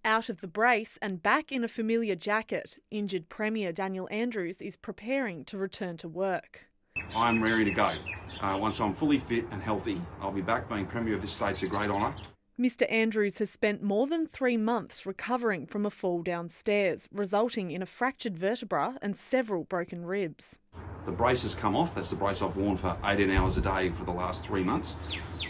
Out of the brace and back in a familiar jacket, injured Premier Daniel Andrews is preparing to return to work. I'm ready to go. Once I'm fully fit and healthy, I'll be back. Being Premier of this state's a great honour. Mr Andrews has spent more than 3 months recovering from a fall downstairs, resulting in a fractured vertebra and several broken ribs. The brace has come off. That's the brace I've worn for 18 hours a day for the last 3 months.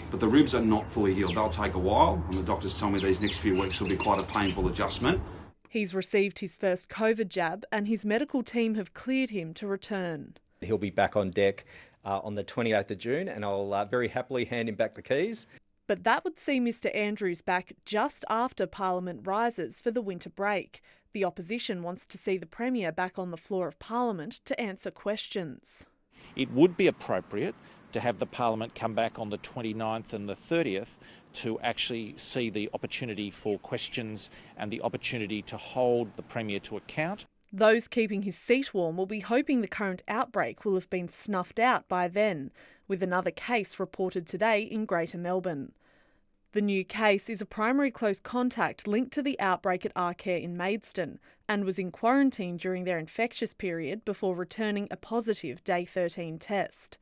But the ribs are not fully healed. They'll take a while, and the doctors tell me these next few weeks will be quite a painful adjustment. He's received his first COVID jab and his medical team have cleared him to return. He'll be back on deck on the 28th of June, and I'll very happily hand him back the keys. But that would see Mr Andrews back just after Parliament rises for the winter break. The opposition wants to see the Premier back on the floor of Parliament to answer questions. It would be appropriate to have the Parliament come back on the 29th and the 30th to actually see the opportunity for questions and the opportunity to hold the Premier to account. Those keeping his seat warm will be hoping the current outbreak will have been snuffed out by then, with another case reported today in Greater Melbourne. The new case is a primary close contact linked to the outbreak at Arcare in Maidstone and was in quarantine during their infectious period before returning a positive day 13 test.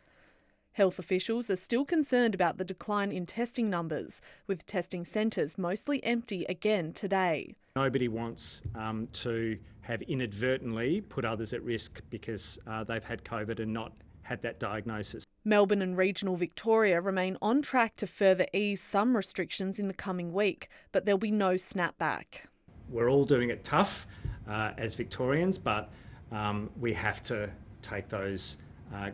Health officials are still concerned about the decline in testing numbers, with testing centres mostly empty again today. Nobody wants to have inadvertently put others at risk because they've had COVID and not had that diagnosis. Melbourne and regional Victoria remain on track to further ease some restrictions in the coming week, but there'll be no snapback. We're all doing it tough as Victorians, but we have to take those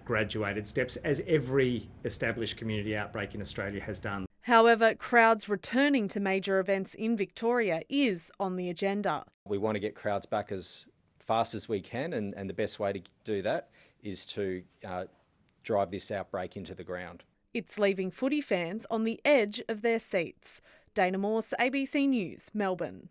graduated steps, as every established community outbreak in Australia has done. However, crowds returning to major events in Victoria is on the agenda. We want to get crowds back as fast as we can, and the best way to do that is to drive this outbreak into the ground. It's leaving footy fans on the edge of their seats. Dana Morse, ABC News, Melbourne.